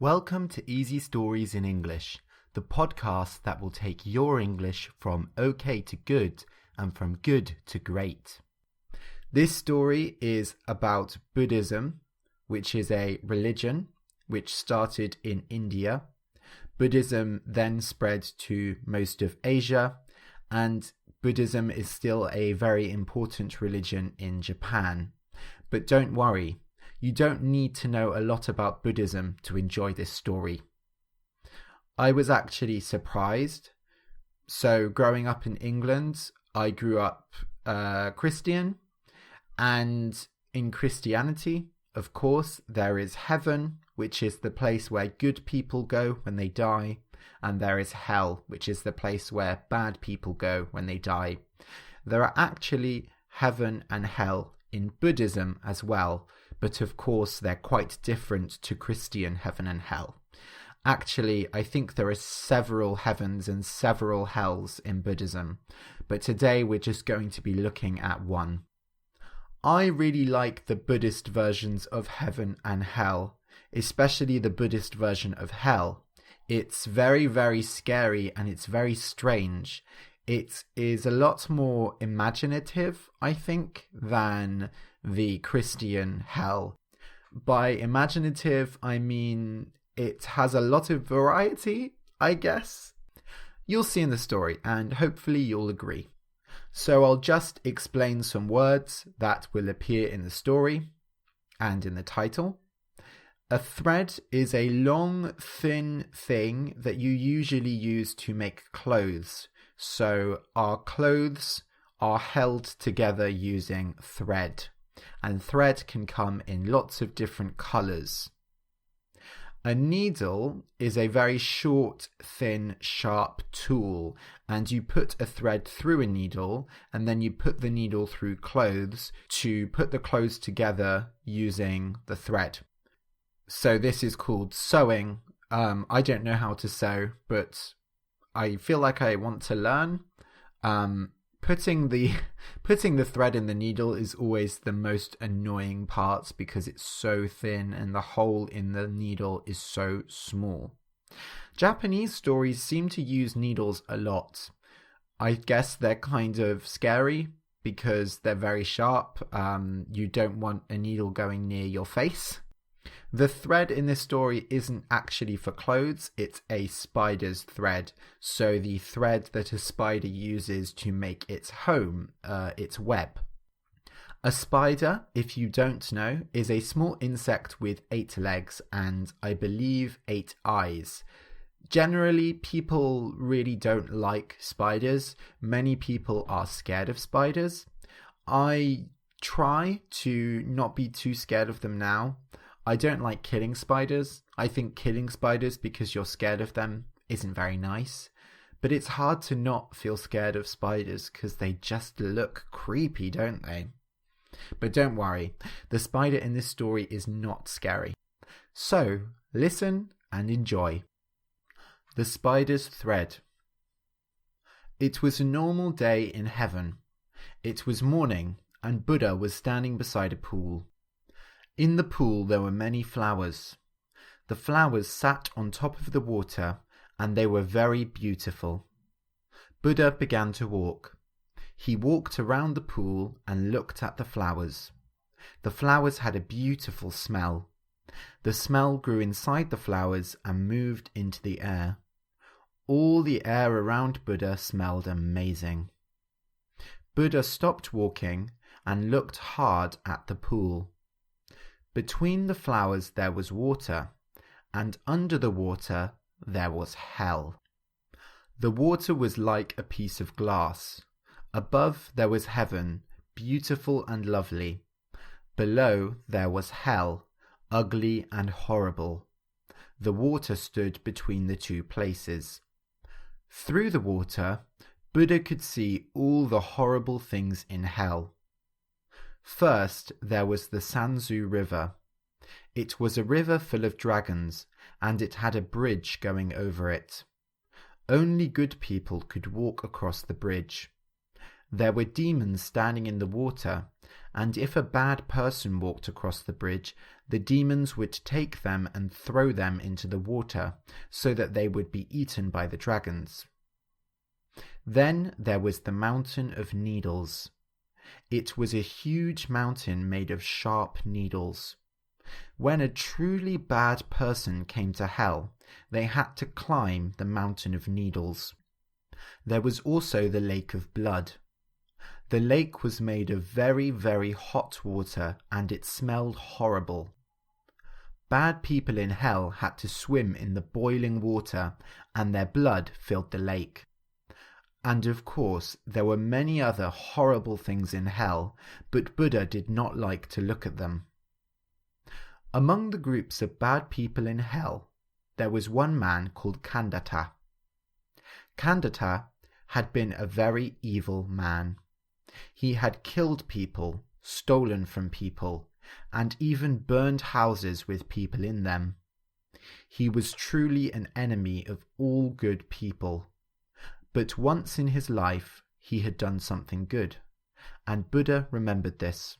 Welcome to Easy Stories in English, the podcast that will take your English from okay to good and from good to great. This story is about Buddhism, which is a religion which started in India. Buddhism then spread to most of Asia, and Buddhism is still a very important religion in Japan. But don't worry, you don't need to know a lot about Buddhism to enjoy this story. I was actually surprised. So growing up in England, I grew up Christian, and in Christianity, of course, there is heaven, which is the place where good people go when they die, and there is hell, which is the place where bad people go when they die. There are actually heaven and hell in Buddhism as well, but of course they're quite different to Christian heaven and hell. Actually, I think there are several heavens and several hells in Buddhism, but today we're just going to be looking at one. I really like the Buddhist versions of heaven and hell, especially the Buddhist version of hell. It's very, very scary and it's very strange. It is a lot more imaginative, I think, than the Christian hell. By imaginative, I mean it has a lot of variety, I guess. You'll see in the story, and hopefully you'll agree. So I'll just explain some words that will appear in the story and in the title. A thread is a long, thin thing that you usually use to make clothes. So our clothes are held together using thread. And thread can come in lots of different colours. A needle is a very short, thin, sharp tool, and you put a thread through a needle, and then you put the needle through clothes to put the clothes together using the thread. So this is called sewing. I don't know how to sew, but I feel like I want to learn. Putting the thread in the needle is always the most annoying part because it's so thin and the hole in the needle is so small. Japanese stories seem to use needles a lot. I guess they're kind of scary because they're very sharp. You don't want a needle going near your face. The thread in this story isn't actually for clothes, it's a spider's thread. So the thread that a spider uses to make its home, its web. A spider, if you don't know, is a small insect with 8 legs and I believe 8 eyes. Generally, people really don't like spiders. Many people are scared of spiders. I try to not be too scared of them now. I don't like killing spiders. I think killing spiders because you're scared of them isn't very nice. But it's hard to not feel scared of spiders because they just look creepy, don't they? But don't worry, the spider in this story is not scary. So, listen and enjoy. The spider's thread. It was a normal day in heaven. It was morning and Buddha was standing beside a pool. In the pool there were many flowers. The flowers sat on top of the water and they were very beautiful. Buddha began to walk. He walked around the pool and looked at the flowers. The flowers had a beautiful smell. The smell grew inside the flowers and moved into the air. All the air around Buddha smelled amazing. Buddha stopped walking and looked hard at the pool. Between the flowers there was water, and under the water there was hell. The water was like a piece of glass. Above there was heaven, beautiful and lovely. Below there was hell, ugly and horrible. The water stood between the two places. Through the water, Buddha could see all the horrible things in hell. First, there was the Sanzu River. It was a river full of dragons, and it had a bridge going over it. Only good people could walk across the bridge. There were demons standing in the water, and if a bad person walked across the bridge, the demons would take them and throw them into the water, so that they would be eaten by the dragons. Then there was the Mountain of Needles. It was a huge mountain made of sharp needles. When a truly bad person came to hell, they had to climb the Mountain of Needles. There was also the Lake of Blood. The lake was made of very, very hot water, and it smelled horrible. Bad people in hell had to swim in the boiling water, and their blood filled the lake. And of course, there were many other horrible things in hell, but Buddha did not like to look at them. Among the groups of bad people in hell, there was one man called Khandata. Khandata had been a very evil man. He had killed people, stolen from people, and even burned houses with people in them. He was truly an enemy of all good people. But once in his life he had done something good, and Buddha remembered this.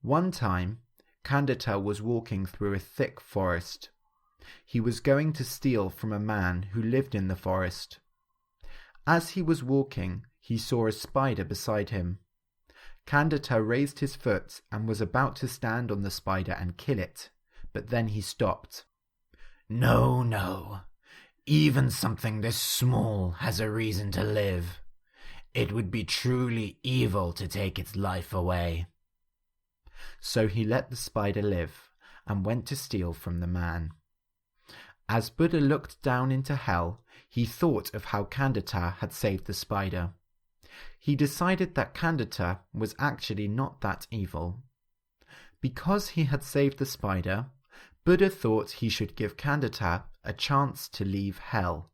One time, Khandata was walking through a thick forest. He was going to steal from a man who lived in the forest. As he was walking, he saw a spider beside him. Khandata raised his foot and was about to stand on the spider and kill it, but then he stopped. No, no. Even something this small has a reason to live. It would be truly evil to take its life away. So he let the spider live and went to steal from the man. As Buddha looked down into hell, he thought of how Khandata had saved the spider. He decided that Khandata was actually not that evil. Because he had saved the spider, Buddha thought he should give Khandata a chance to leave hell.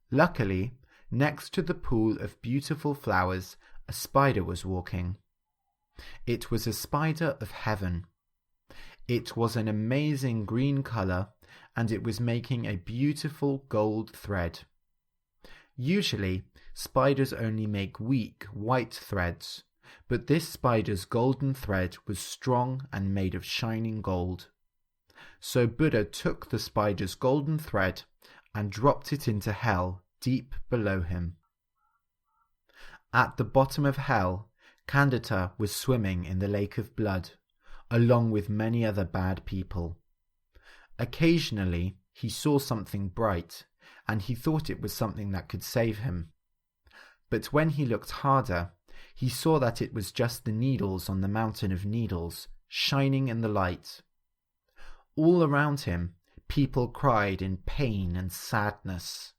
Luckily, next to the pool of beautiful flowers, a spider was walking. It was a spider of heaven. It was an amazing green colour, and it was making a beautiful gold thread. Usually, spiders only make weak white threads, but this spider's golden thread was strong and made of shining gold. So Buddha took the spider's golden thread and dropped it into hell deep below him. At the bottom of hell, Khandata was swimming in the lake of blood, along with many other bad people. Occasionally, he saw something bright, and he thought it was something that could save him. But when he looked harder, he saw that it was just the needles on the Mountain of Needles, shining in the light. All around him, people cried in pain and sadness.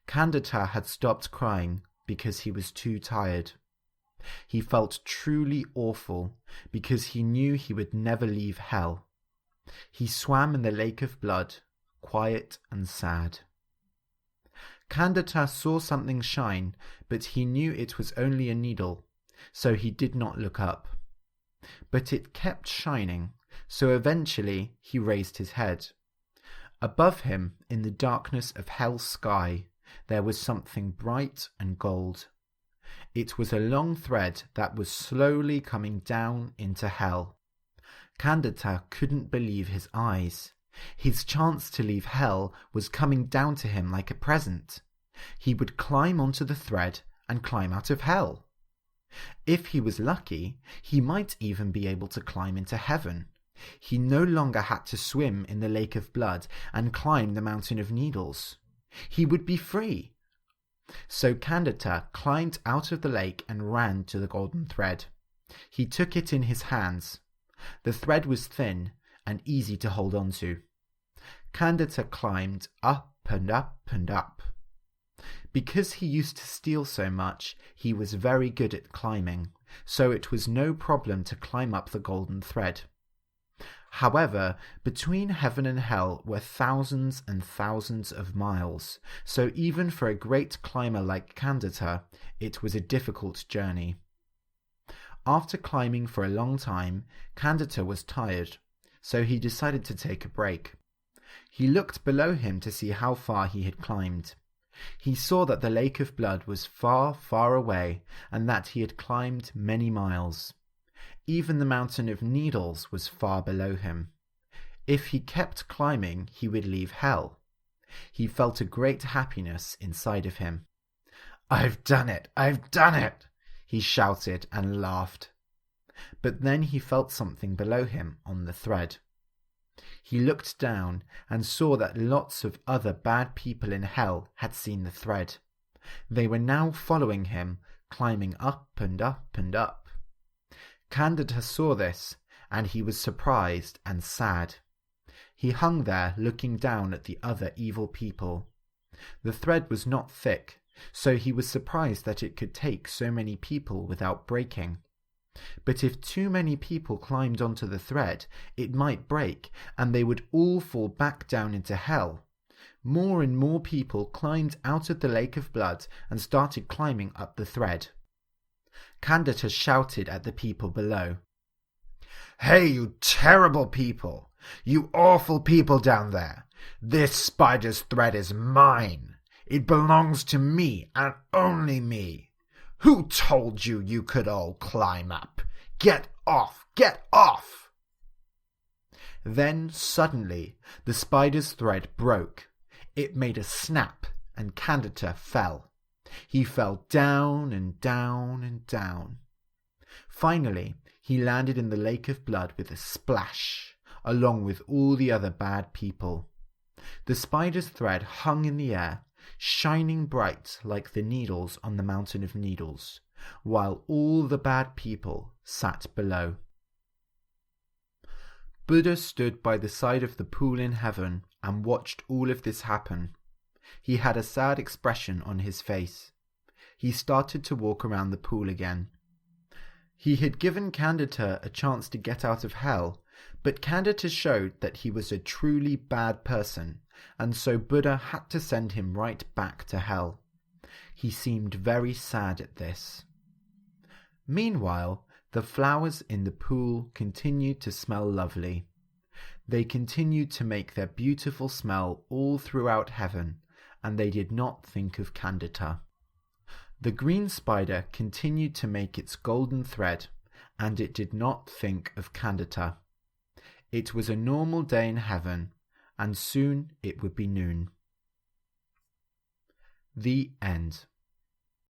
Khandata had stopped crying because he was too tired. He felt truly awful because he knew he would never leave hell. He swam in the lake of blood, quiet and sad. Khandata saw something shine, but he knew it was only a needle, so he did not look up. But it kept shining, so eventually he raised his head. Above him, in the darkness of hell's sky, there was something bright and gold. It was a long thread that was slowly coming down into hell. Khandata couldn't believe his eyes. His chance to leave hell was coming down to him like a present. He would climb onto the thread and climb out of hell. If he was lucky, he might even be able to climb into heaven. He no longer had to swim in the lake of blood and climb the Mountain of Needles. He would be free. So Khandata climbed out of the lake and ran to the golden thread. He took it in his hands. The thread was thin and easy to hold on to. Khandata climbed up and up and up. Because he used to steal so much, he was very good at climbing, so it was no problem to climb up the golden thread. However, between heaven and hell were thousands and thousands of miles, so even for a great climber like Khandata, it was a difficult journey. After climbing for a long time, Khandata was tired, so he decided to take a break. He looked below him to see how far he had climbed. He saw that the lake of blood was far, far away, and that he had climbed many miles. Even the mountain of needles was far below him. If he kept climbing, he would leave hell. He felt a great happiness inside of him. "I've done it! I've done it!" he shouted and laughed. But then he felt something below him on the thread. He looked down and saw that lots of other bad people in hell had seen the thread. They were now following him, climbing up and up and up. Candida saw this, and he was surprised and sad. He hung there looking down at the other evil people. The thread was not thick, so he was surprised that it could take so many people without breaking. But if too many people climbed onto the thread, it might break, and they would all fall back down into hell. More and more people climbed out of the lake of blood and started climbing up the thread. Candida shouted at the people below. "Hey, you terrible people! You awful people down there! This spider's thread is mine! It belongs to me and only me! Who told you you could all climb up? Get off! Get off!" Then suddenly the spider's thread broke. It made a snap and Candida fell. He fell down and down and down. Finally, he landed in the lake of blood with a splash, along with all the other bad people. The spider's thread hung in the air, shining bright like the needles on the mountain of needles, while all the bad people sat below. Buddha stood by the side of the pool in heaven and watched all of this happen. He had a sad expression on his face. He started to walk around the pool again. He had given Candida a chance to get out of hell, but Candida showed that he was a truly bad person, and so Buddha had to send him right back to hell. He seemed very sad at this. Meanwhile, the flowers in the pool continued to smell lovely. They continued to make their beautiful smell all throughout heaven, and they did not think of Candida. The green spider continued to make its golden thread, and it did not think of Candida. It was a normal day in heaven, and soon it would be noon. The end.